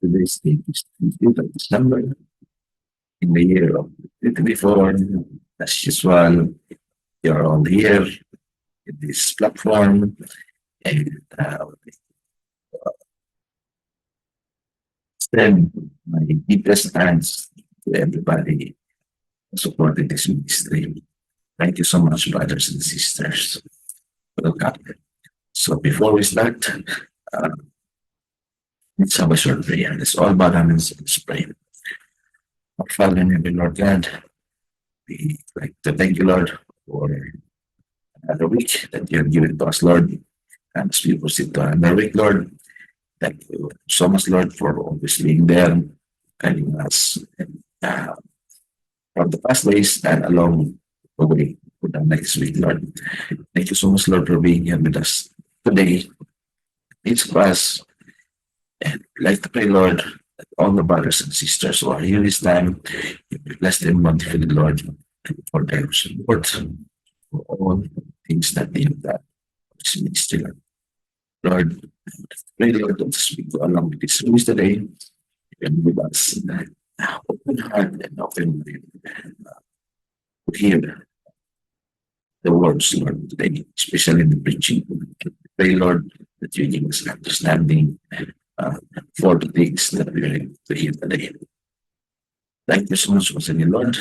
Today's date is 20th of December in the year of 2024. As usual, you're all here in this platform and send my deepest thanks to everybody who supported this ministry. Thank you so much, brothers and sisters. Welcome. So before we start, uh, let's have a short prayer. Let's all bow down and let's pray. Our Father in heaven, Lord God, we like to thank you, Lord, for another week that you have given to us, Lord. And as we proceed to another week, Lord, thank you so much, Lord, for always being there, guiding us uh, from the past days and along the way for the next week, Lord. Thank you so much, Lord, for being here with us today. Each of us, and we'd like to pray, Lord, that all the brothers and sisters who are here this time, you will bless them bountifully, Lord, for their support, for all things that they have done. This ministry, Lord. Lord, pray, Lord, that as we go along with this service today, you can give us an open heart and open mind to hear the words, Lord, today, especially in the preaching. Pray, Lord, that you give us understanding uh, for the things that we are able to hear today. Thank you so much once again, Lord.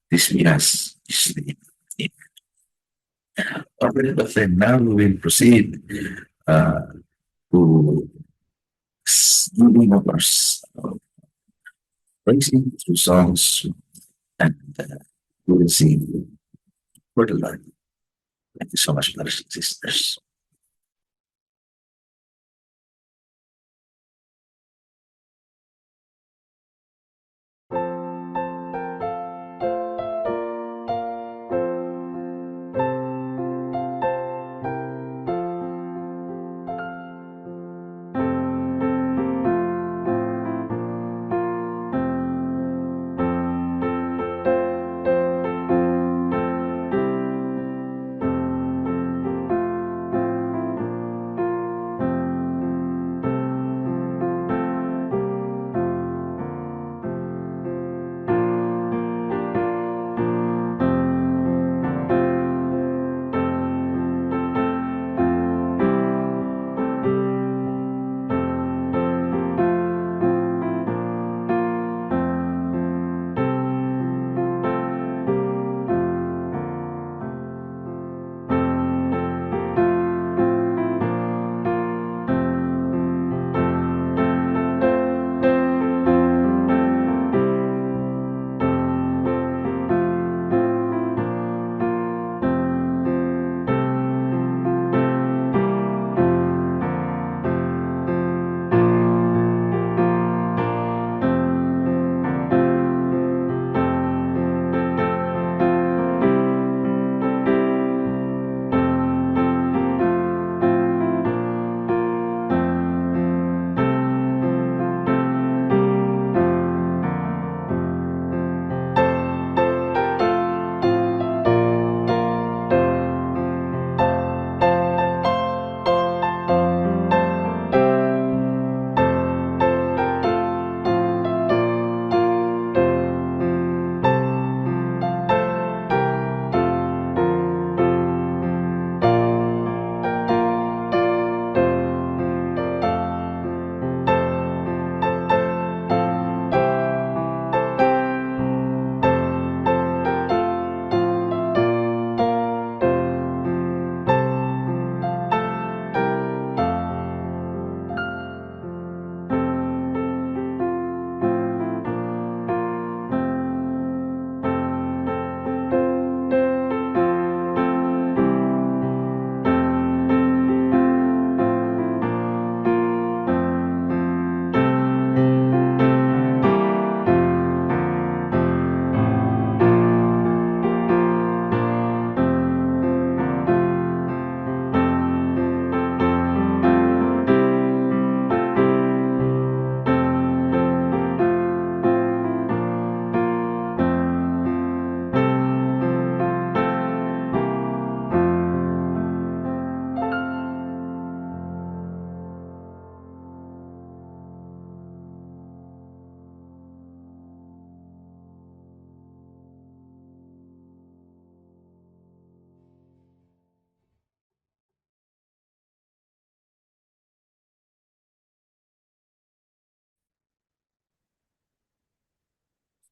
This we ask this name. Already, but then now we will proceed uh, to giving of our praising through songs and we will sing for the Lord. Thank you so much, brothers and sisters.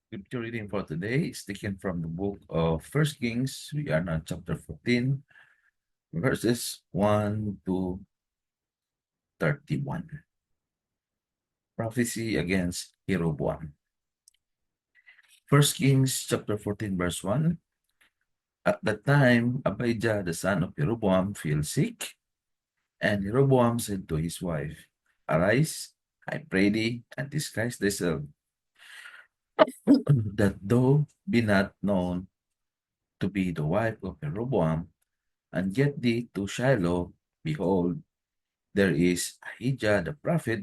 Scripture reading for today is taken from the book of First Kings. We are now chapter 14, verses 1 to 31. Prophecy against Jeroboam. First Kings chapter 14, verse 1. At that time, Abijah, the son of Jeroboam, fell sick, and Jeroboam said to his wife, Arise, I pray thee, and disguise thyself, that thou be not known to be the wife of Jeroboam, and get thee to Shiloh. Behold, there is Ahijah the prophet,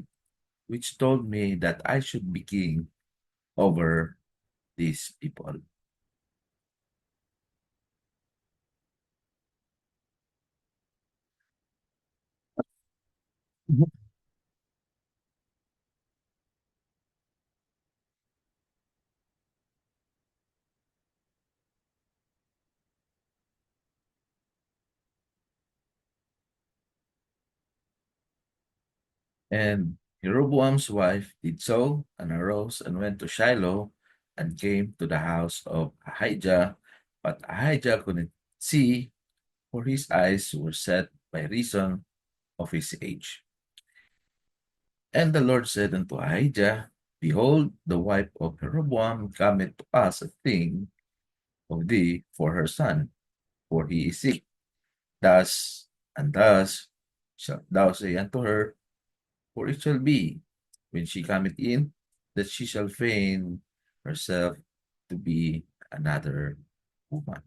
which told me that I should be king over these people. And Jeroboam's wife did so, and arose and went to Shiloh, and came to the house of Ahijah. But Ahijah couldn't see, for his eyes were set by reason of his age. And the Lord said unto Ahijah, Behold, the wife of Jeroboam cometh to us a thing of thee for her son, for he is sick. Thus and thus shalt thou say unto her, for it shall be, when she cometh in, that she shall feign herself to be another woman.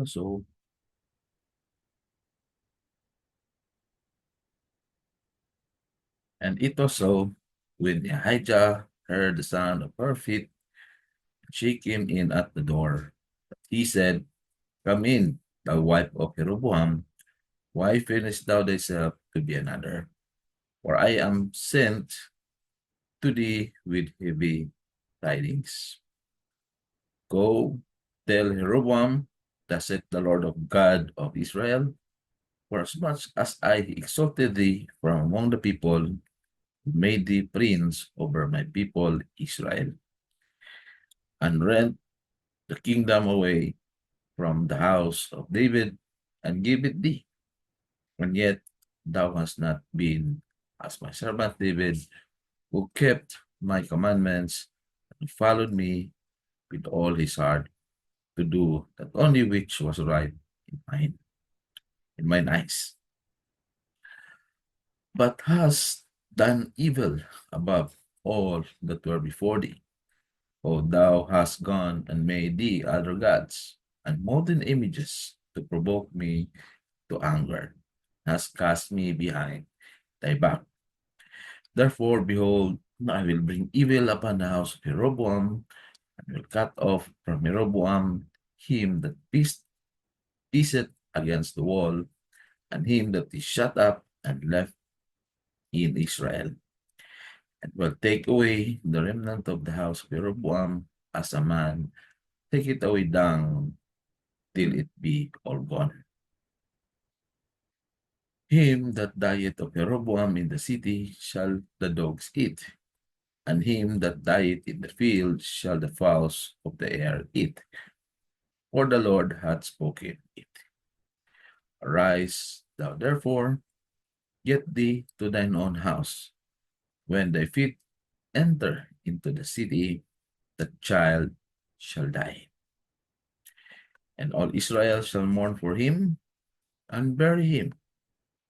So, and it was so, when Ahijah heard the sound of her feet, she came in at the door. He said, Come in, thou wife of Jeroboam. Why fearest thou thyself to be another? For I am sent to thee with heavy tidings. Go, tell Jeroboam, thus saith the Lord of God of Israel, for as much as I exalted thee from among the people, made thee prince over my people Israel, and rent the kingdom away from the house of David, and give it thee. And yet thou hast not been as my servant David, who kept my commandments and followed me with all his heart to do that only which was right in mine eyes. But hast done evil above all that were before thee. O thou hast gone and made thee other gods, and molten images to provoke me to anger, hast cast me behind thy back. Therefore, behold, I will bring evil upon the house of Jeroboam, and will cut off from Jeroboam him that pieceth against the wall, and him that is shut up and left in Israel, and will take away the remnant of the house of Jeroboam as a man take it away down till it be all gone. Him that dieth of Jeroboam in the city shall the dogs eat, and him that dieth in the field shall the fowls of the air eat. For the Lord hath spoken it. Arise, thou therefore, get thee to thine own house. When thy feet enter into the city, the child shall die. And all Israel shall mourn for him, and bury him,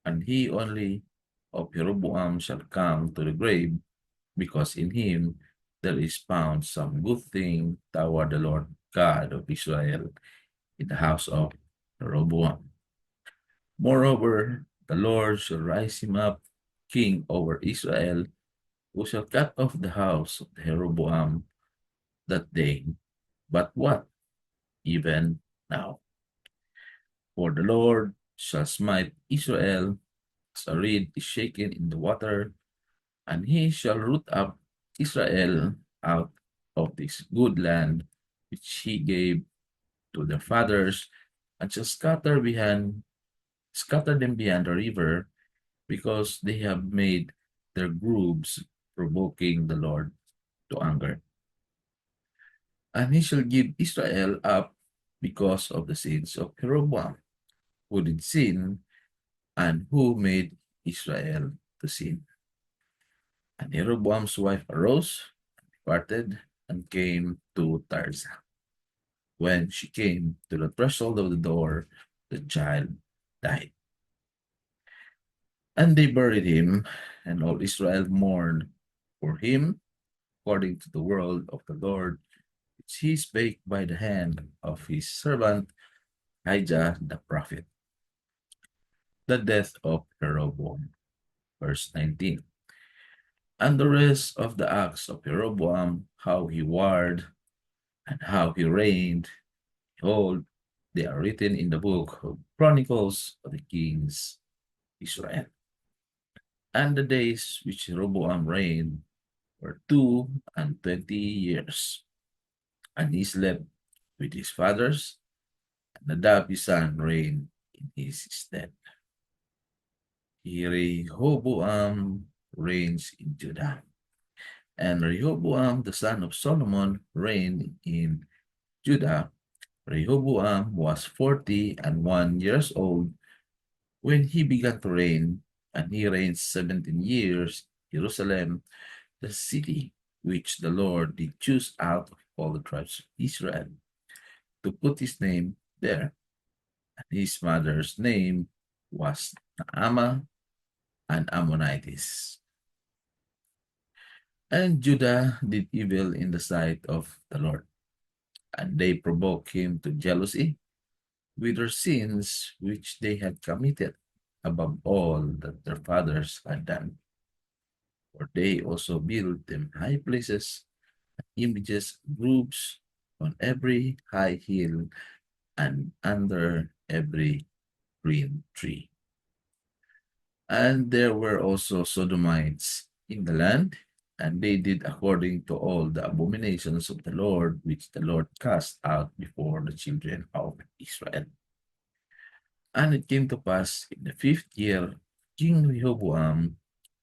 and he only of Jeroboam shall come to the grave, because in him there is found some good thing toward the Lord God of Israel in the house of Jeroboam. Moreover, the Lord shall rise him up king over Israel, who shall cut off the house of Jeroboam that day. But what? Even now. For the Lord shall smite Israel as a reed is shaken in the water, and he shall root up Israel out of this good land which he gave to their fathers, and shall scatter them beyond the river, because they have made their groves provoking the Lord to anger. And he shall give Israel up because of the sins of Jeroboam, who did sin, and who made Israel to sin. And Jeroboam's wife arose, and departed, and came to Tirzah. When she came to the threshold of the door, the child died. And they buried him, and all Israel mourned for him, according to the word of the Lord, which he spake by the hand of his servant Ahijah the prophet. The death of Jeroboam. Verse 19. And the rest of the acts of Jeroboam, how he warred, and how he reigned, behold, they are written in the book of Chronicles of the Kings Israel. And the days which Jeroboam reigned were 22 years. And he slept with his fathers, and Nadab his son reigned in his stead. Rehoboam reigns in Judah. And Rehoboam the son of Solomon reigned in Judah. Rehoboam was 41 years old when he began to reign, and he reigned 17 years in Jerusalem, the city which the Lord did choose out of all the tribes of Israel, to put his name there. And his mother's name was Naamah, an Ammonitess. And Judah did evil in the sight of the Lord, and they provoked him to jealousy with their sins which they had committed above all that their fathers had done. For they also built them high places, images, groves on every high hill and under every green tree. And there were also Sodomites in the land, and they did according to all the abominations of the Lord, which the Lord cast out before the children of Israel. And it came to pass in the 5th year of King Rehoboam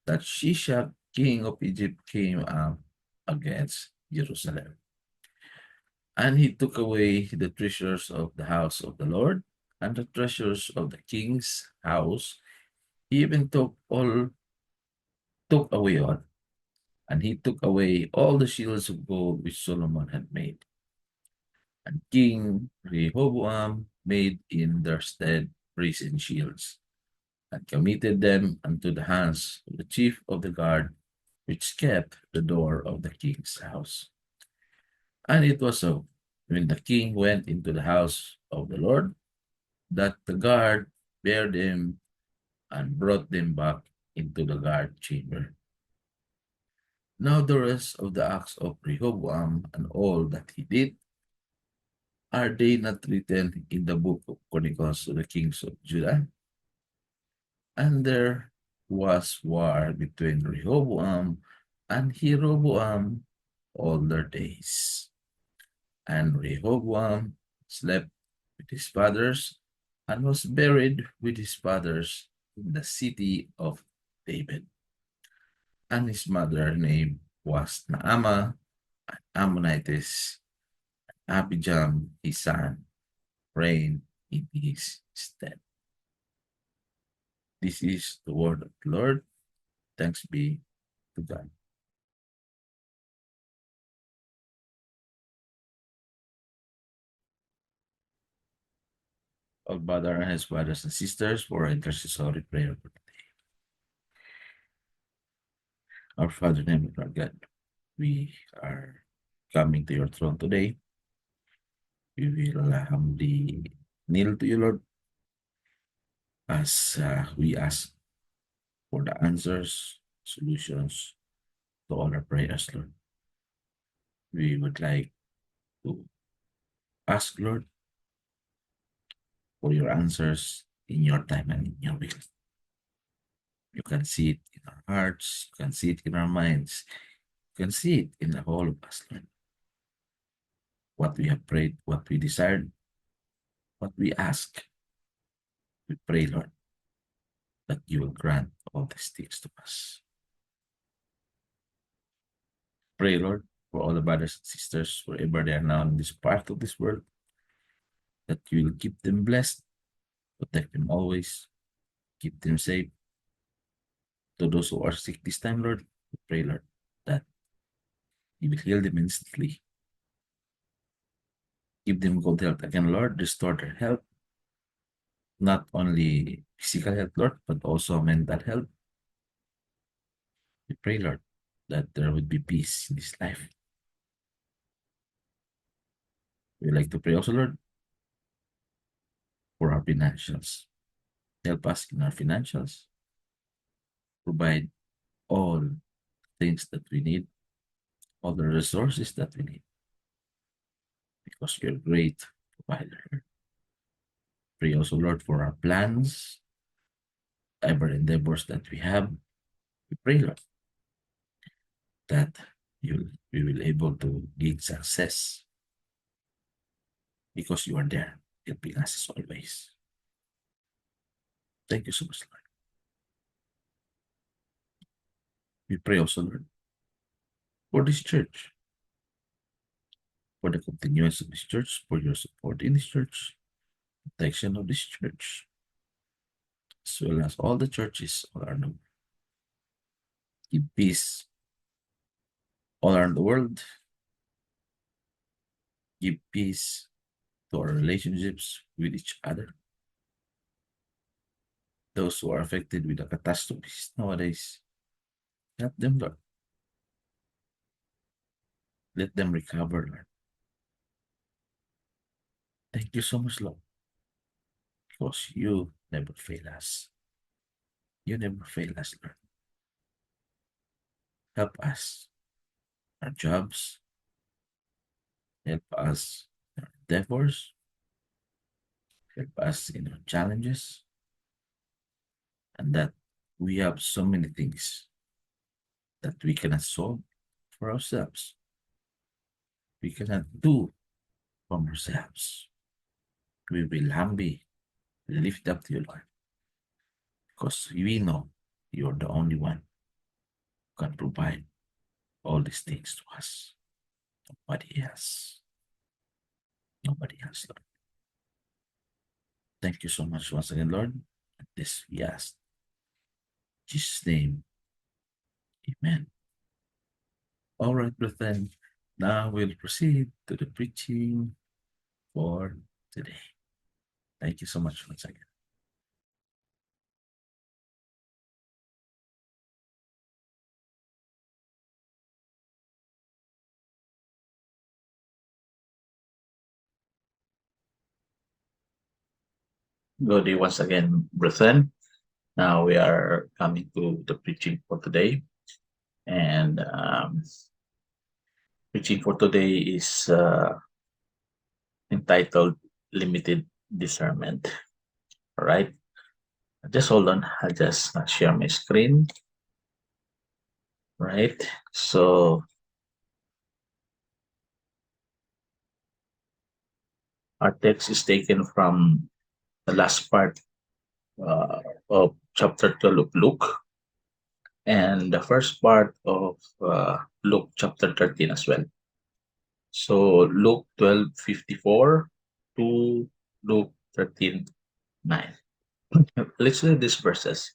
that Shishak, king of Egypt, came up against Jerusalem. And he took away the treasures of the house of the Lord and the treasures of the king's house. He even took away all, and he took away all the shields of gold which Solomon had made. And King Rehoboam made in their stead brazen shields, and committed them unto the hands of the chief of the guard, which kept the door of the king's house. And it was so, when the king went into the house of the Lord, that the guard bare them and brought them back into the guard chamber. Now the rest of the acts of Rehoboam and all that he did, are they not written in the book of Chronicles of the kings of Judah? And there was war between Rehoboam and Jeroboam all their days. And Rehoboam slept with his fathers and was buried with his fathers in the city of David. And his mother name was Naamah, an Ammonitess. Abijam, his son, reigned in his stead. This is the word of the Lord. Thanks be to God. All brother and his brothers and sisters for intercessory prayer for today. Our Father in heaven, our God, we are coming to your throne today. We will humbly kneel to you, Lord, as we ask for the answers, solutions to all our prayers, Lord. We would like to ask, Lord, for your answers in your time and in your will. You can see it in our hearts, you can see it in our minds, you can see it in the whole of us, Lord. What we have prayed, what we desired, what we ask, we pray, Lord, that you will grant all these things to us. Pray, Lord, for all the brothers and sisters, wherever they are now in this part of this world, that you will keep them blessed, protect them always, keep them safe. To those who are sick this time, Lord, we pray, Lord, that you will heal them instantly. Give them good health again, Lord. Restore their health, not only physical health, Lord, but also mental health. We pray, Lord, that there would be peace in this life. We like to pray also, Lord, for our financials. Help us in our financials. Provide all things that we need, all the resources that we need, because you're a great provider. Pray also, Lord, for our plans, ever endeavors that we have. We pray, Lord, that we will able to gain success because you are there helping us as always. Thank you so much, Lord. We pray also, Lord, for this church, for the continuance of this church, for your support in this church, protection of this church, as well as all the churches all around the world. Give peace all around the world. Give peace to our relationships with each other. Those who are affected with the catastrophes nowadays, help them, Lord. Let them recover, Lord. Thank you so much, Lord, because you never fail us. You never fail us, Lord. Help us, our jobs, help us in our endeavors, help us in our challenges, and that we have so many things that we cannot solve for ourselves. We cannot do from ourselves. We will humbly lift up to you, Lord, because we know you're the only one who can provide all these things to us. Nobody else. Nobody else, Lord. Thank you so much once again, Lord. And this we ask. In Jesus' name. Amen. All right, brethren. Now we'll proceed to the preaching for today. Thank you so much once again. Good day once again, brethren. Now we are coming to the preaching for today. And preaching for today is entitled Limited Discernment. All right. Just hold on. I'll just share my screen. Right. So Our text is taken from the last part of chapter 12 of Luke and the first part of Luke chapter 13 as well. So Luke 12:54 to Luke 13:9. Let's read these verses.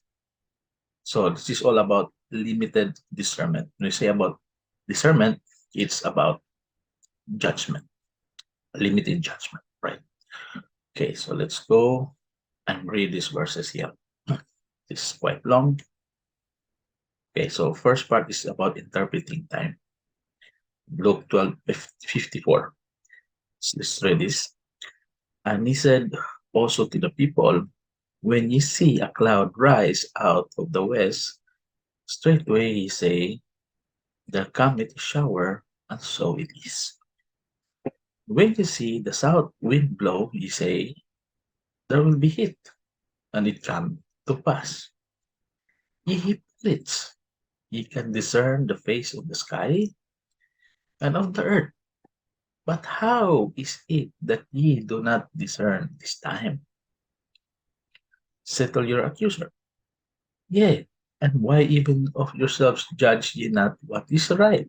So this is all about limited discernment. When we say about discernment, it's about judgment, limited judgment, right? Okay, so let's go and read these verses here. This is quite long. Okay, so first part is about interpreting time. Luke 12:54. So let's read this. And he said also to the people, when ye see a cloud rise out of the west, straightway ye say, there cometh a shower, and so it is. When ye see the south wind blow, ye say, there will be heat, and it come to pass. Ye hypocrites, ye can discern the face of the sky and of the earth. But how is it that ye do not discern this time? Settle your accuser. Yea, and why even of yourselves judge ye not what is right?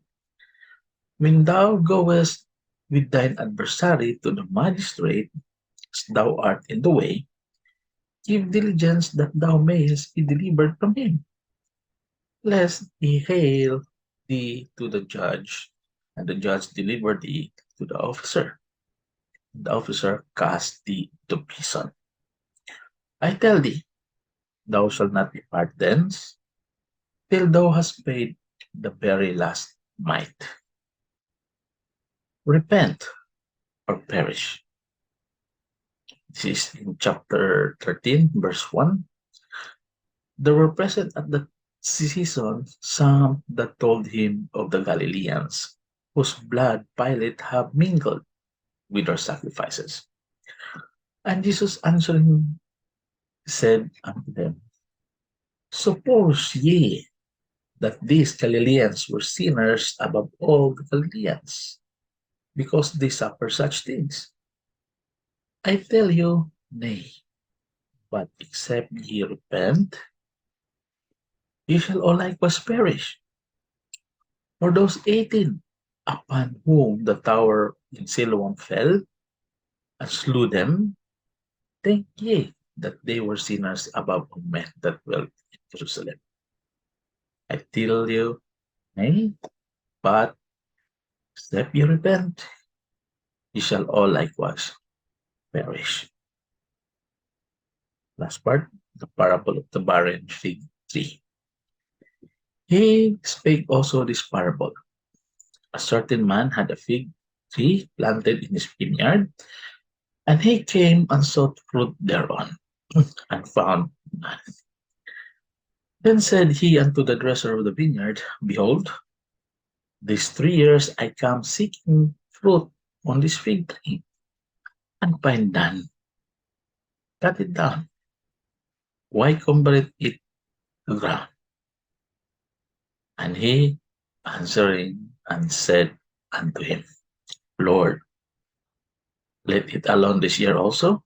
When thou goest with thine adversary to the magistrate, as thou art in the way, give diligence that thou mayest be delivered from him, lest he hail thee to the judge, and the judge deliver thee to the officer. The officer cast thee to prison. I tell thee, thou shalt not depart thence till thou hast paid the very last mite. Repent or perish. This is in chapter 13, verse 1. There were present at the season some that told him of the Galileans, whose blood Pilate had mingled with our sacrifices. And Jesus answering said unto them, suppose ye that these Galileans were sinners above all the Galileans, because they suffer such things? I tell you, nay, but except ye repent, ye shall all likewise perish. For those 18 upon whom the tower in Siloam fell and slew them, think ye that they were sinners above all men that dwelt in Jerusalem? I tell you, nay, but except ye repent, ye shall all likewise perish. Last part, the parable of the barren fig tree. He spake also this parable. A certain man had a fig tree planted in his vineyard, and he came and sought fruit thereon, and found none. Then said he unto the dresser of the vineyard, behold, these 3 years I come seeking fruit on this fig tree, and find none. Cut it down. Why convert it to ground? And he answering and said unto him, Lord, let it alone this year also,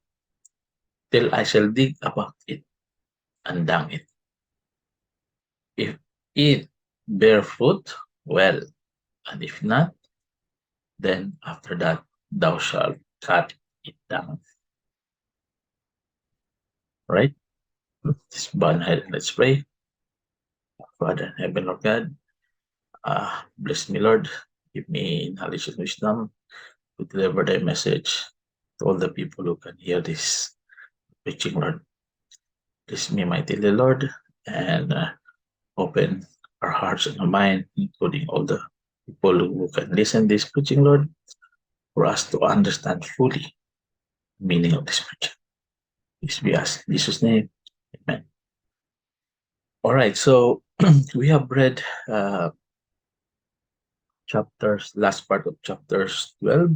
till I shall dig about it and dung it. If it bear fruit, well, and if not, then after that thou shalt cut it down. Right? Let's bow our head and let's pray. Father in heaven, Lord God, bless me, Lord. Give me knowledge and wisdom to deliver thy message to all the people who can hear this preaching, Lord. Bless me mightily, Lord, and open our hearts and our mind, including all the people who can listen this preaching, Lord, for us to understand fully the meaning of this preaching. This we ask in Jesus' name. Amen. All right, so we have read last part of chapters 12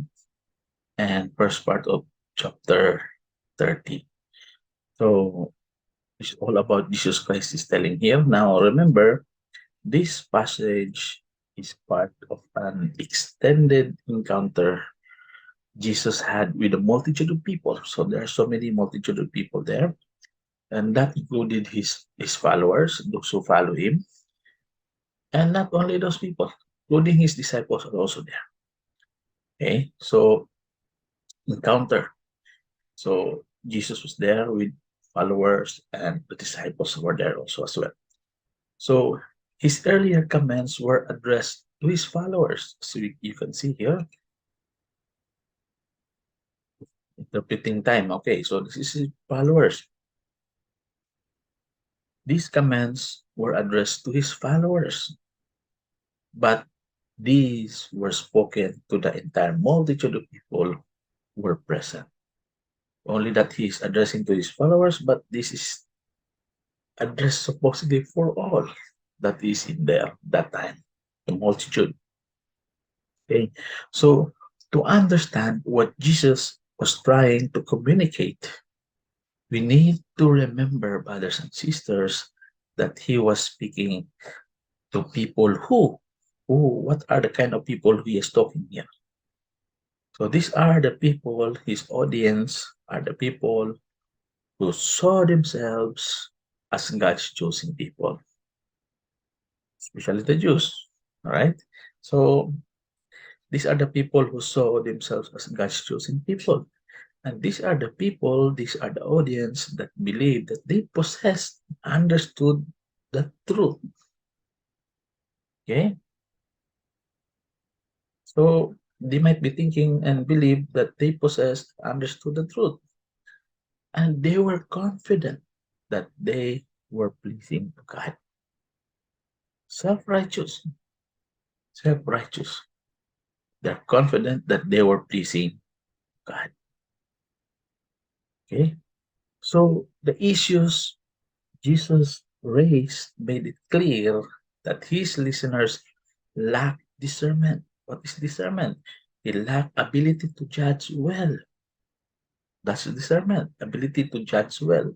and first part of chapter 30. So it's all about Jesus Christ is telling here. Now remember, this passage is part of an extended encounter Jesus had with a multitude of people. So there are so many multitude of people there, and that included his followers, those who follow him, and not only those people, including his disciples are also there. Okay, so encounter. So Jesus was there with followers, and the disciples were there also as well. So his earlier comments were addressed to his followers. So you can see here, interpreting time. Okay, so this is his followers. These comments were addressed to his followers, but these were spoken to the entire multitude of people who were present. Only that he is addressing to his followers, but this is addressed supposedly for all that is in there that time, the multitude. Okay, so to understand what Jesus was trying to communicate, we need to remember, brothers and sisters, that he was speaking to people what are the kind of people he is talking here? So these are the people, his audience are the people who saw themselves as God's chosen people, especially the Jews. All right. So these are the people who saw themselves as God's chosen people. And these are the people, these are the audience that believe that they possessed, understood the truth. Okay. So they might be thinking and believe that they possessed, understood the truth. And they were confident that they were pleasing to God. Self-righteous, self-righteous. They're confident that they were pleasing God. Okay? So the issues Jesus raised made it clear that his listeners lack discernment. What is discernment? They lack ability to judge well. That's discernment, ability to judge well.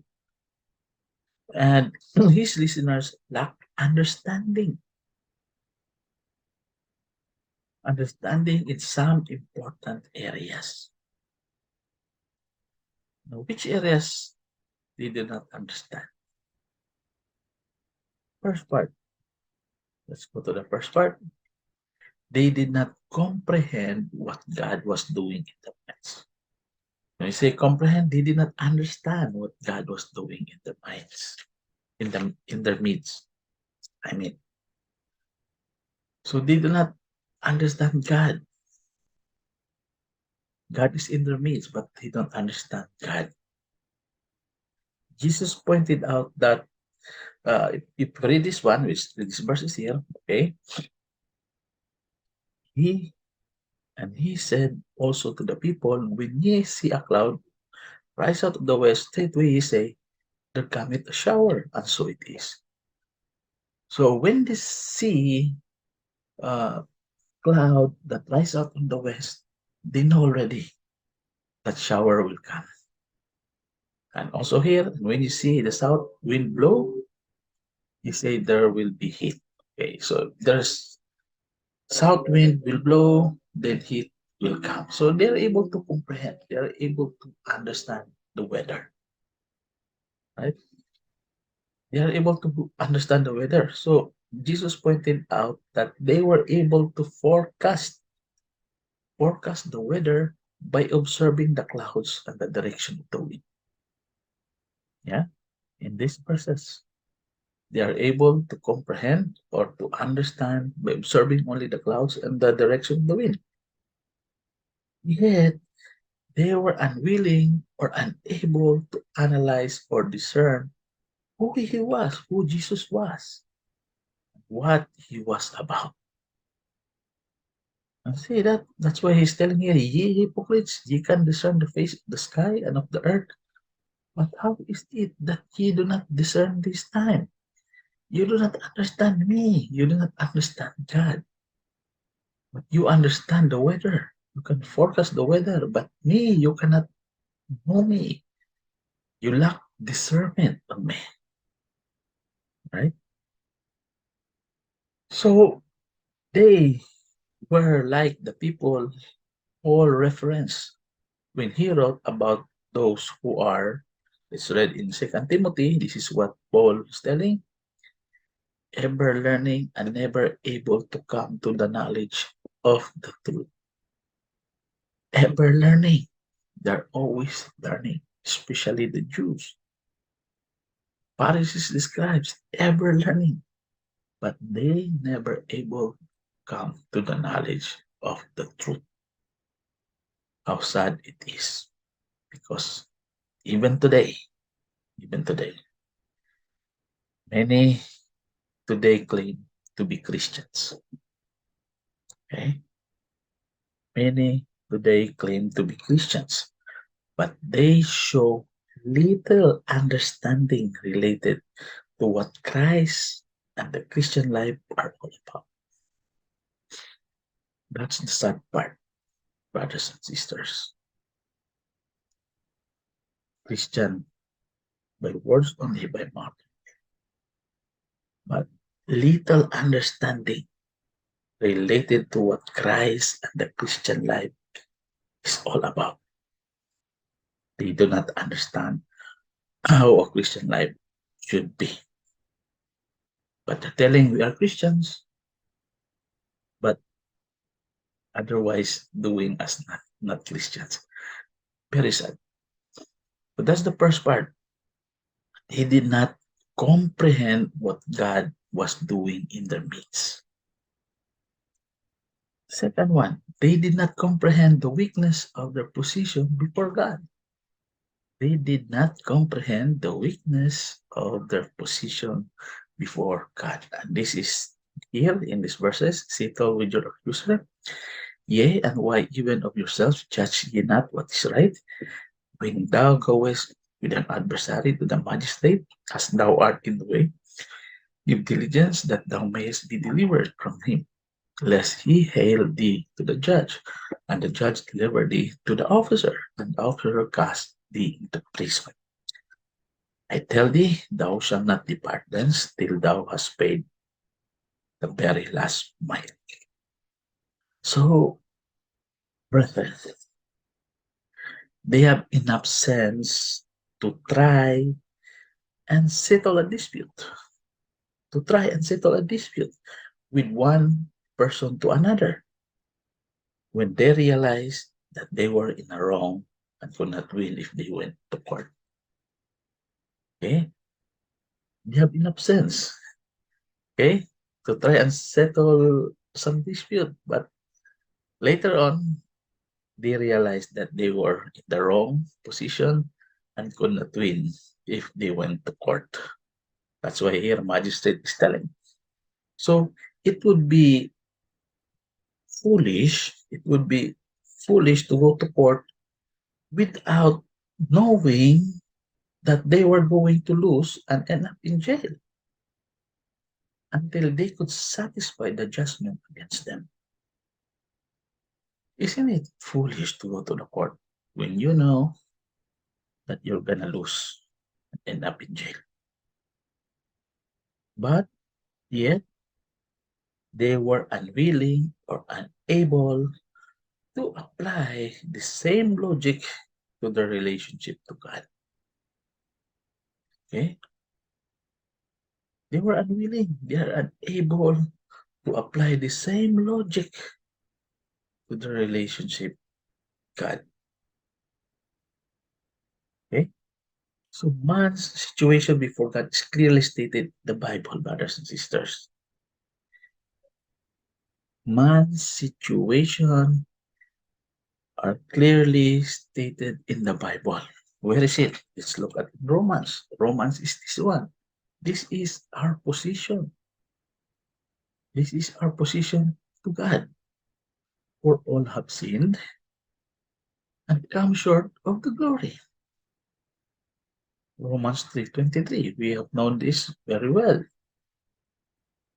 And his listeners lack understanding. Understanding in some important areas. Now, which areas they did not understand? First part. Let's go to the first part. They did not comprehend what God was doing in the midst. When I say comprehend, they did not understand what God was doing in their minds, in their midst. I mean, so they do not understand God. God is in their midst, but they don't understand God. Jesus pointed out that if you read this one, which this verse is here, okay, he he said also to the people, when ye see a cloud rise out of the west, straightway ye say, there cometh a shower, and so it is. So when they see uh, cloud that rise out in the west, they know already that shower will come. And also here, when you see the south wind blow, you say there will be heat. Okay, so there's south wind will blow, then heat will come. So they're able to comprehend, they're able to understand the weather, right? They are able to understand the weather. So Jesus pointed out that they were able to forecast the weather by observing the clouds and the direction of the wind. Yeah, in these verses, they are able to comprehend or to understand by observing only the clouds and the direction of the wind. Yet they were unwilling or unable to analyze or discern who he was, who Jesus was, what he was about. And see that's why he's telling here, ye hypocrites, ye can discern the face of the sky and of the earth. But how is it that ye do not discern this time? You do not understand me. You do not understand God. But you understand the weather. You can forecast the weather. But me, you cannot know me. You lack discernment of me. Right? So they were like the people Paul referenced when he wrote about those who are, let's read in 2 Timothy, this is what Paul is telling, ever learning and never able to come to the knowledge of the truth. Ever learning. They're always learning, especially the Jews. Pharisees describes ever learning, but they never able come to the knowledge of the truth. How sad it is, because even today, many today claim to be Christians. Okay? Many today claim to be Christians, but they show little understanding related to what Christ and the Christian life are all about. That's the sad part, brothers and sisters. Christian by words only by mouth, but little understanding related to what Christ and the Christian life is all about. They do not understand how a Christian life should be. But they're telling we are Christians, but otherwise doing as not Christians. Very sad. But that's the first part. He did not comprehend what God was doing in their midst. Second one, they did not comprehend the weakness of their position before God. They did not comprehend the weakness of their position before God. And this is here in these verses, settle with your accuser. Yea, and why even of yourselves judge ye not what is right? When thou goest with an adversary to the magistrate, as thou art in the way, give diligence that thou mayest be delivered from him, lest he hail thee to the judge, and the judge deliver thee to the officer, and the officer cast thee into prison. I tell thee, thou shalt not depart thence till thou hast paid the very last mile. So, brethren, they have enough sense to try and settle a dispute, with one person to another when they realized that they were in a wrong and could not win if they went to court. Okay? They have enough sense, okay, to try and settle some dispute, but later on, they realized that they were in the wrong position and could not win if they went to court. That's why here magistrate is telling. So it would be foolish to go to court without knowing that they were going to lose and end up in jail until they could satisfy the judgment against them. Isn't it foolish to go to the court when you know that you're gonna lose and end up in jail? But yet, they were unwilling or unable to apply the same logic to their relationship to God. Okay? They were unwilling, they are unable to apply the same logic to the relationship God. Okay? So man's situation before God is clearly stated in the Bible, brothers and sisters. Man's situation are clearly stated in the Bible. Where is it? Let's look at Romans. Romans is this one. This is our position. This is our position to God. For all have sinned and come short of the glory. Romans 3:23. We have known this very well.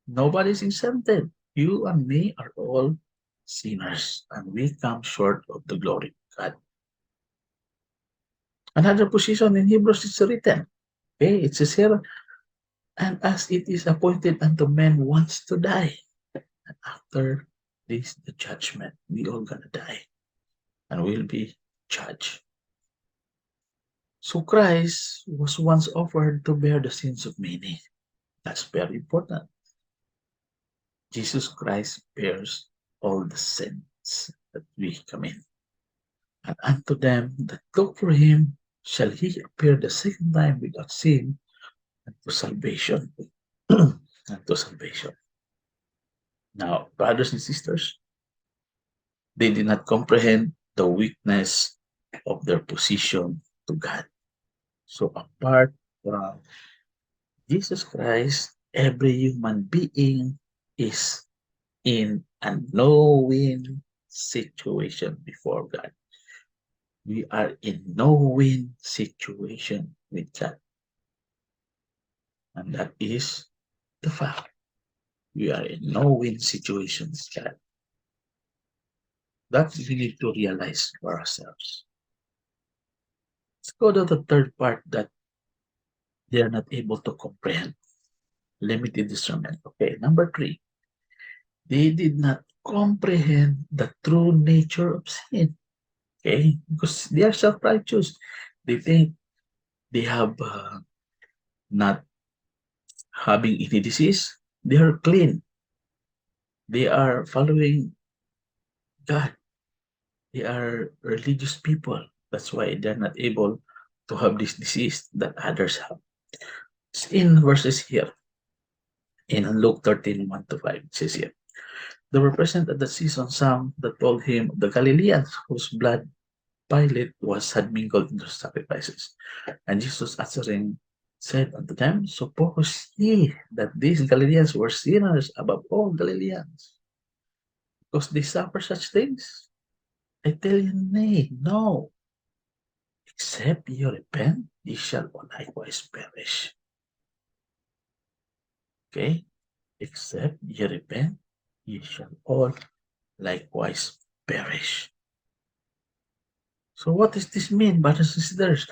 Nobody is exempted. You and me are all sinners, and we come short of the glory of God. Another position in Hebrews is written. Okay, it says here, and as it is appointed unto men once to die, and after this the judgment, we all gonna die. and will be judged. So Christ was once offered to bear the sins of many. That's very important. Jesus Christ bears all the sins that we commit. And unto them that look for him shall he appear the second time without sin unto salvation. Unto salvation. Now, brothers and sisters, they did not comprehend the weakness of their position to God. So apart from Jesus Christ, every human being is in a no-win situation before God. We are in no-win situation with God. And that is the fact. We are in no-win situations with God. That we need to realize for ourselves. Let's go to the third part that they are not able to comprehend. Limited discernment. Okay, number 3. They did not comprehend the true nature of sin. Okay, because they are self-righteous. They think they have not having any disease. They are clean. They are following God. They are religious people. That's why they're not able to have this disease that others have. It's in verses here. In Luke 13:1-5, it says here, there were present at the season some that told him of the Galileans whose blood Pilate had mingled in their sacrifices. And Jesus answering said unto them, suppose ye that these Galileans were sinners above all Galileans, because they suffer such things? I tell you, nay, no. Except ye repent, ye shall likewise perish. Okay? Except ye repent, ye shall all likewise perish. So what does this mean, brothers and sisters?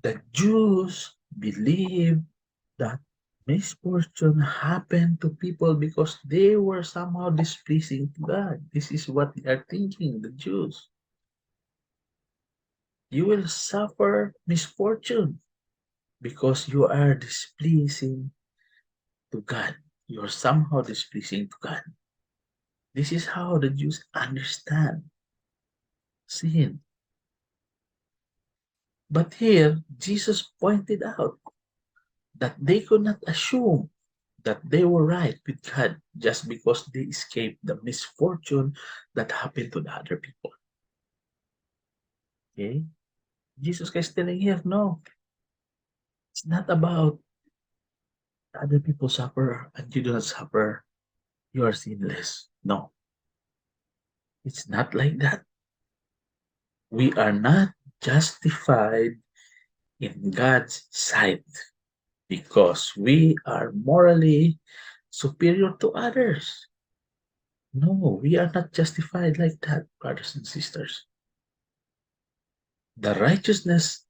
The Jews believe that misfortune happened to people because they were somehow displeasing to God. This is what they are thinking, the Jews. You will suffer misfortune because you are displeasing to God. You are somehow displeasing to God. This is how the Jews understand sin. But here, Jesus pointed out that they could not assume that they were right with God just because they escaped the misfortune that happened to the other people. Okay? Jesus Christ telling here, no, it's not about other people suffer and you do not suffer. You are sinless. No, it's not like that. We are not justified in God's sight because we are morally superior to others. No, we are not justified like that, brothers and sisters. The righteousness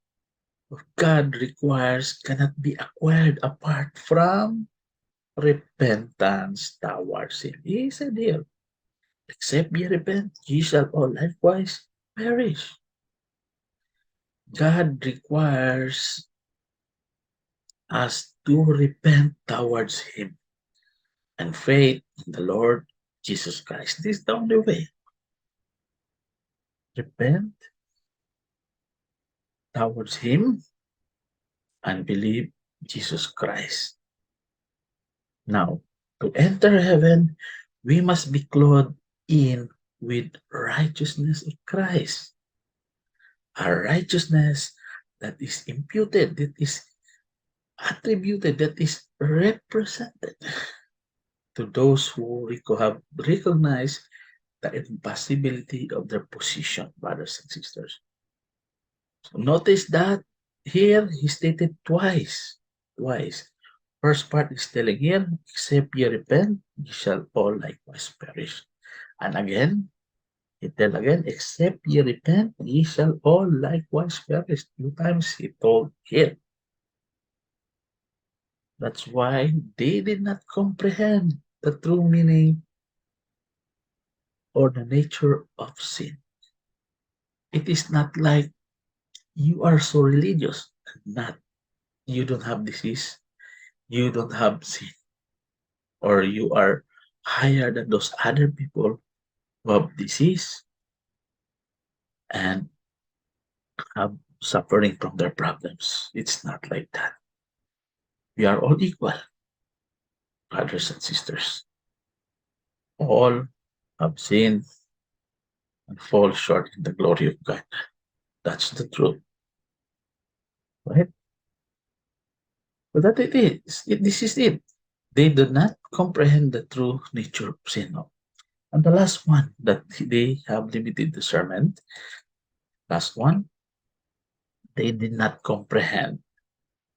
of God requires cannot be acquired apart from repentance towards Him. He said here, except ye repent, ye shall all likewise perish. God requires us to repent towards Him and faith in the Lord Jesus Christ. This is the only way. Repent towards Him and believe Jesus Christ. Now, to enter heaven, we must be clothed in with righteousness of Christ. A righteousness that is imputed, that is attributed, that is represented to those who have recognized the impossibility of their position, brothers and sisters. So notice that here he stated twice. First part is telling here, except ye repent, ye shall all likewise perish. And again, he tell again, except ye repent, ye shall all likewise perish. 2 times he told here. That's why they did not comprehend the true meaning or the nature of sin. It is not like you are so religious. Not you don't have disease, you don't have sin, or you are higher than those other people who have disease and have suffering from their problems. It's not like that. We are all equal, brothers and sisters. All have sinned and fall short in the glory of God. That's the truth, right? But that it is. This is it. They do not comprehend the true nature of sin. No. And the last one, that they have limited discernment. Last one, they did not comprehend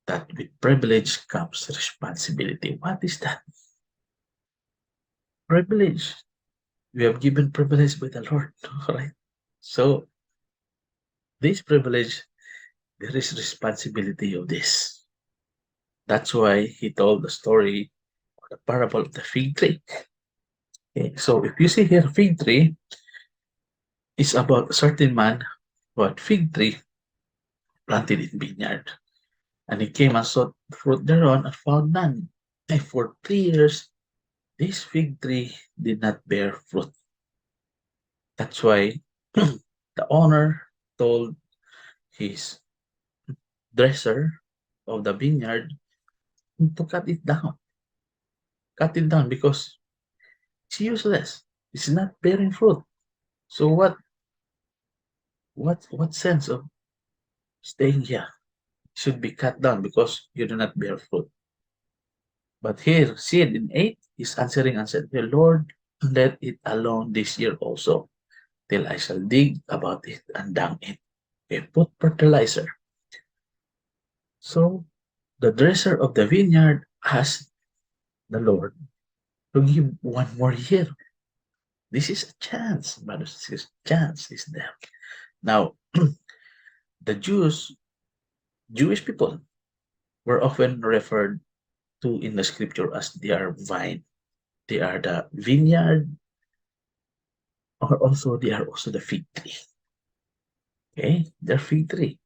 that with privilege comes responsibility. What is that? Privilege. We have given privilege by the Lord, right? So this privilege, there is responsibility of this. That's why he told the story, or the parable of the fig tree. Okay, so if you see here, fig tree is about a certain man who had fig tree planted in vineyard, and he came and sought fruit thereon and found none. And for 3 years, this fig tree did not bear fruit. That's why the owner told his dresser of the vineyard to cut it down. Cut it down because it's useless. It's not bearing fruit. So what sense of staying here? It should be cut down because you do not bear fruit. But here, seed in 8 is answering and said, the Lord, let it alone this year also, till I shall dig about it and dung it. Okay, put fertilizer. So the dresser of the vineyard asked the Lord to give one more year. This is a chance, brothers and sisters. Chance is there. Now, the Jewish people, were often referred to in the scripture as their vine. They are the vineyard, or also they are also the fig tree. Okay, they're fig tree.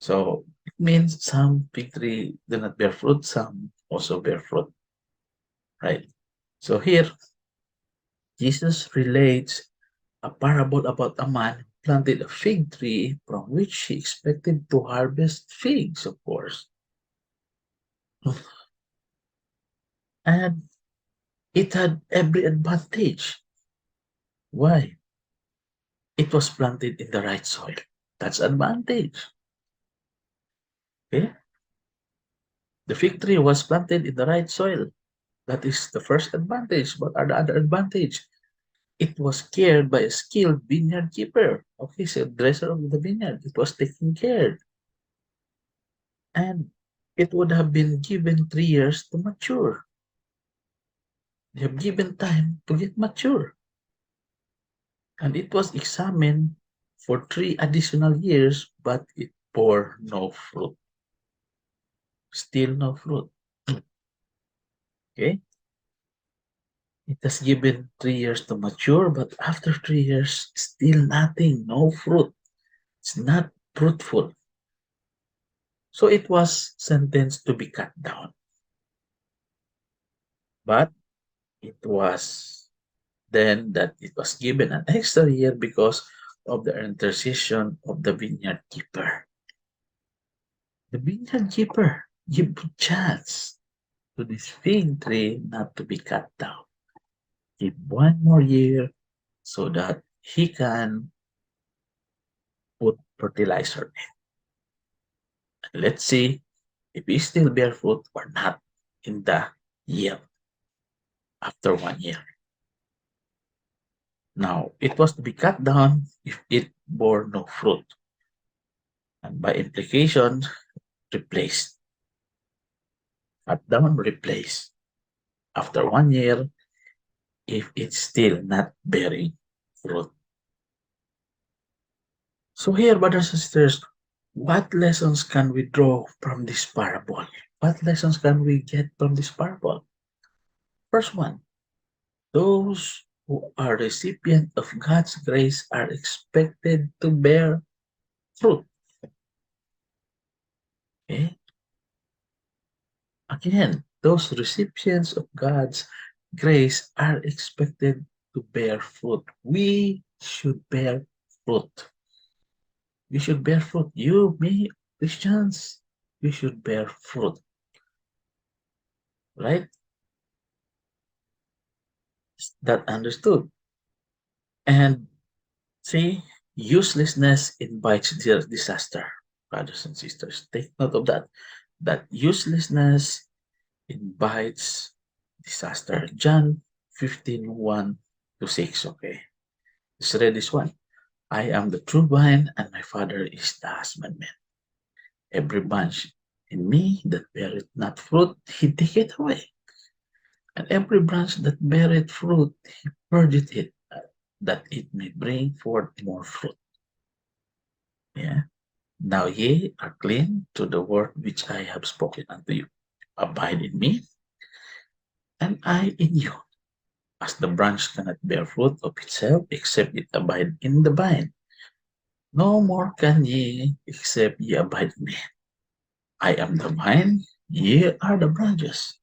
So it means some fig tree do not bear fruit, some also bear fruit, right? So here, Jesus relates a parable about a man who planted a fig tree from which he expected to harvest figs, of course. And it had every advantage. Why? It was planted in the right soil. That's advantage. Okay? The fig tree was planted in the right soil. That is the first advantage. What are the other advantage? It was cared by a skilled vineyard keeper. Okay, so dresser of the vineyard. It was taken care. And it would have been given 3 years to mature. They have given time to get mature. And it was examined for 3 additional years, but it bore no fruit. Still no fruit. Okay? It has given 3 years to mature, but after 3 years, still nothing, no fruit. It's not fruitful. So it was sentenced to be cut down. But it was then that it was given an extra year because of the intercession of the vineyard keeper. The vineyard keeper give chance to this fig tree not to be cut down. Give 1 more year so that he can put fertilizer in. Let's see if he still bear fruit or not in the year after 1 year. Now, it was to be cut down if it bore no fruit, and by implication, replaced. Cut down, replaced. After 1 year, if it's still not bearing fruit. So here, brothers and sisters, what lessons can we draw from this parable? What lessons can we get from this parable? First one, those who are recipient of God's grace are expected to bear fruit. Okay? Again, those recipients of God's grace are expected to bear fruit. We should bear fruit. We should bear fruit. You, me, Christians, we should bear fruit. Right? That understood. And see, uselessness invites disaster, brothers and sisters. Take note of that. That uselessness invites disaster. John 15:1-6. Okay. Let's read this one. I am the true vine, and my Father is the husbandman. Every branch in me that beareth not fruit, he taketh away. And every branch that beareth fruit, he purgeth it, that it may bring forth more fruit. Yeah. Now ye are clean through the word which I have spoken unto you. Abide in me, and I in you. As the branch cannot bear fruit of itself except it abide in the vine, no more can ye except ye abide in me. I am the vine, ye are the branches.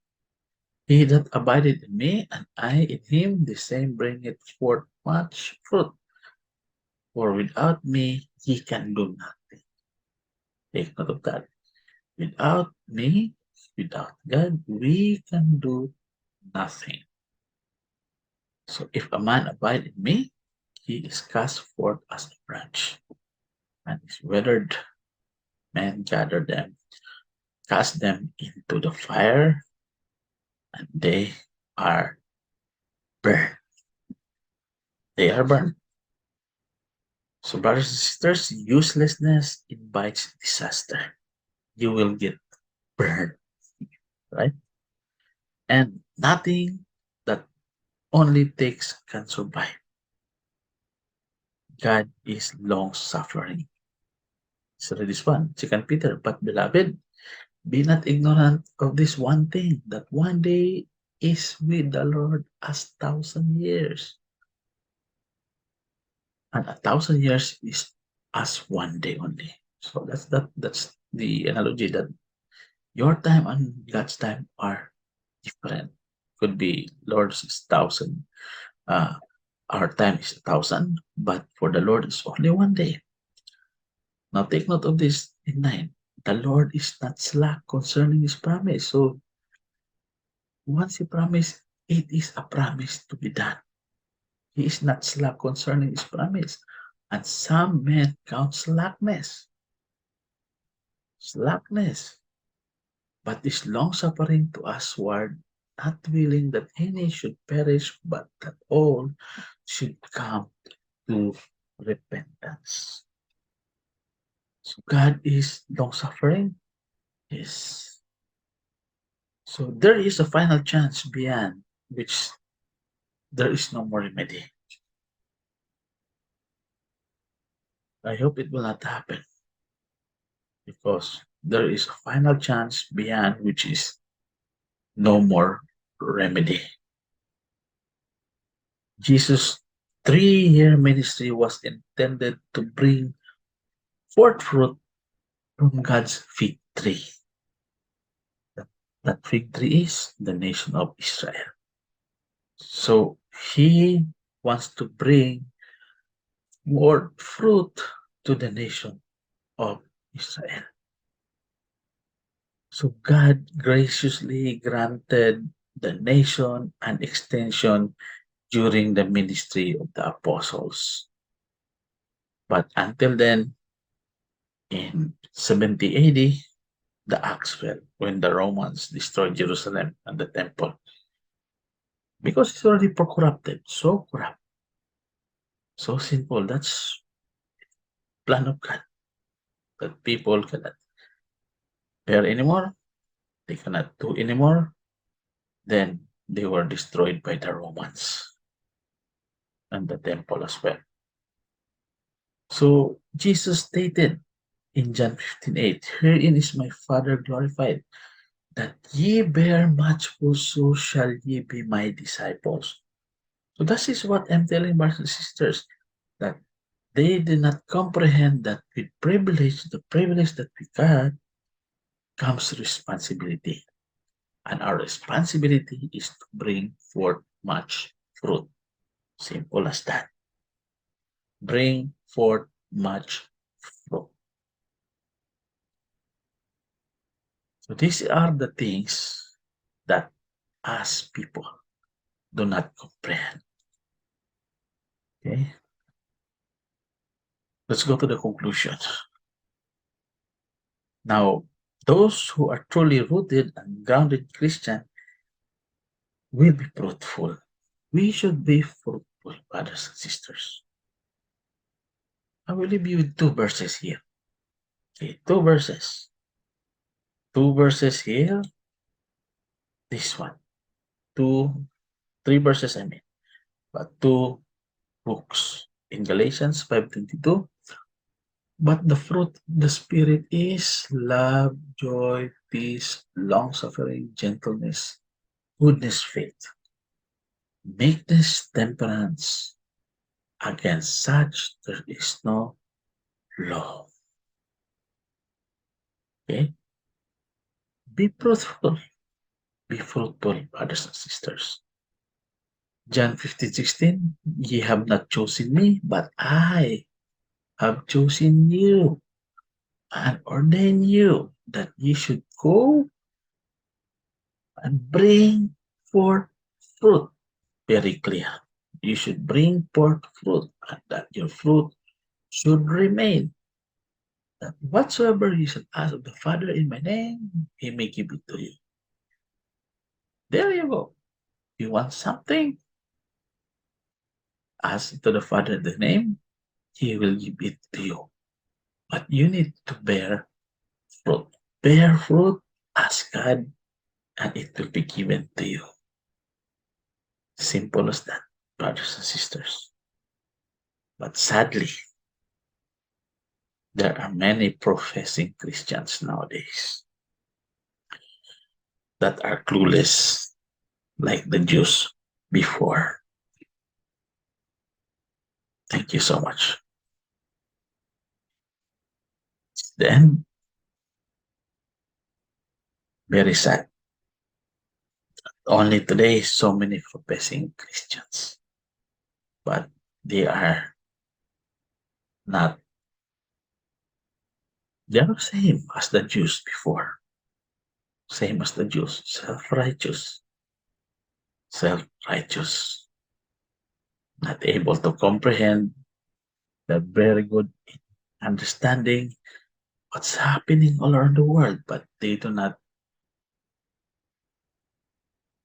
He that abideth in me, and I in him, the same bringeth forth much fruit. For without me ye can do nothing. Take note of that. Without me, without God, we can do nothing. So if a man abide in me, he is cast forth as a branch, and is withered. Men gather them, cast them into the fire, and they are burned. They are burned. So, brothers and sisters, uselessness invites disaster. You will get burned, right? And nothing that only takes can survive. God is long suffering. So this one, 2 Peter, but beloved, be not ignorant of this one thing, that one day is with the Lord as 1,000 years, and 1,000 years is as one day only. So that's the analogy, that your time and God's time are different. Could be Lord's is 1,000, uh, our time is 1,000, but for the Lord it's only one day. Now take note of this in 9. The Lord is not slack concerning his promise. So once he promised, it is a promise to be done. He is not slack concerning his promise. And some men count slackness. Slackness. But is long suffering to usward, not willing that any should perish, but that all should come to repentance. So God is long suffering. Yes. So there is a final chance beyond which there is no more remedy. I hope it will not happen, because there is a final chance beyond which is no more remedy. Jesus' 3-year ministry was intended to bring forth fruit from God's fig tree. That fig tree is the nation of Israel. So he wants to bring more fruit to the nation of Israel. So God graciously granted the nation an extension during the ministry of the apostles. But until then, in 70 AD, the axe fell when the Romans destroyed Jerusalem and the temple. Because it's already corrupted, so corrupt, so sinful. That's plan of God. That people cannot bear anymore, they cannot do anymore, then they were destroyed by the Romans and the temple as well. So Jesus stated in John 15:8, herein is my Father glorified, that ye bear much fruit, so shall ye be my disciples. So that is what I'm telling brothers and sisters, that they did not comprehend that with privilege, the privilege that we got, comes responsibility. And our responsibility is to bring forth much fruit. Simple as that. Bring forth much fruit. So these are the things that us people do not comprehend. Okay? Let's go to the conclusion. Now, those who are truly rooted and grounded Christian will be fruitful. We should be fruitful, brothers and sisters. I will leave you with two verses here. Okay, two verses. Two verses here. This one. Three verses, I mean. But two books. In Galatians 5:22, but the fruit of the Spirit is love, joy, peace, long-suffering, gentleness, goodness, faith, meekness, temperance. Against such there is no law. Okay? Be fruitful. Be fruitful, brothers and sisters. John 15:16, ye have not chosen me, but I have chosen you and ordained you that ye should go and bring forth fruit. Very clear. You should bring forth fruit, and that your fruit should remain. That whatsoever you shall ask of the Father in my name, he may give it to you. There you go. You want something? Ask to the Father in the name, he will give it to you. But you need to bear fruit. Bear fruit, ask God, and it will be given to you. Simple as that, brothers and sisters. But sadly, there are many professing Christians nowadays that are clueless like the Jews before. Thank you so much. Then, very sad. Only today, so many professing Christians, but they are not, they are same as the Jews before. Same as the Jews, self-righteous, self-righteous, not able to comprehend the very good understanding what's happening all around the world, but they do not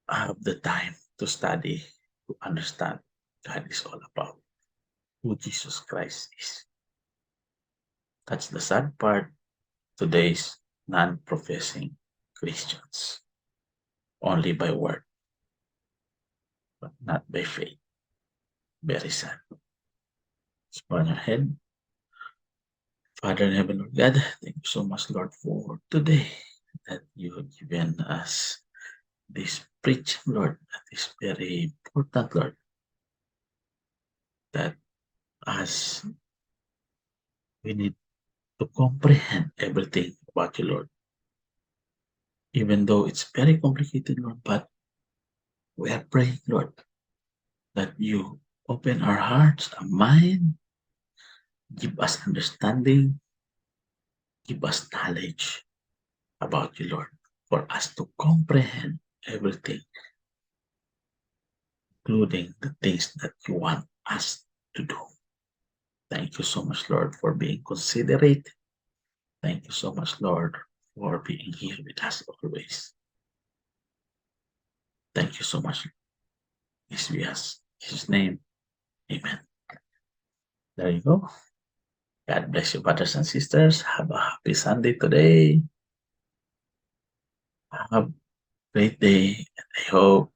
have the time to study, to understand God is all about, who Jesus Christ is. That's the sad part. Today's non-professing Christians, only by word, but not by faith. Very sad. Let's bow our head. Father in heaven, Lord God, thank you so much, Lord, for today that you have given us this preaching, Lord, that is very important, Lord, that as we need to comprehend everything about you, Lord, even though it's very complicated, Lord, but we are praying, Lord, that you open our hearts and mind, give us understanding, give us knowledge about you, Lord, for us to comprehend everything, including the things that you want us to do. Thank you so much, Lord, for being considerate. Thank you so much, Lord, for being here with us always. Thank you so much. Yes, we ask in His name. Amen. There you go. God bless you, brothers and sisters. Have a happy Sunday today. Have a great day, and I hope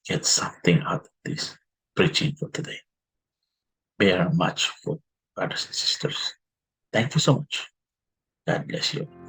you get something out of this preaching for today. Bear much fruit, brothers and sisters. Thank you so much. God bless you.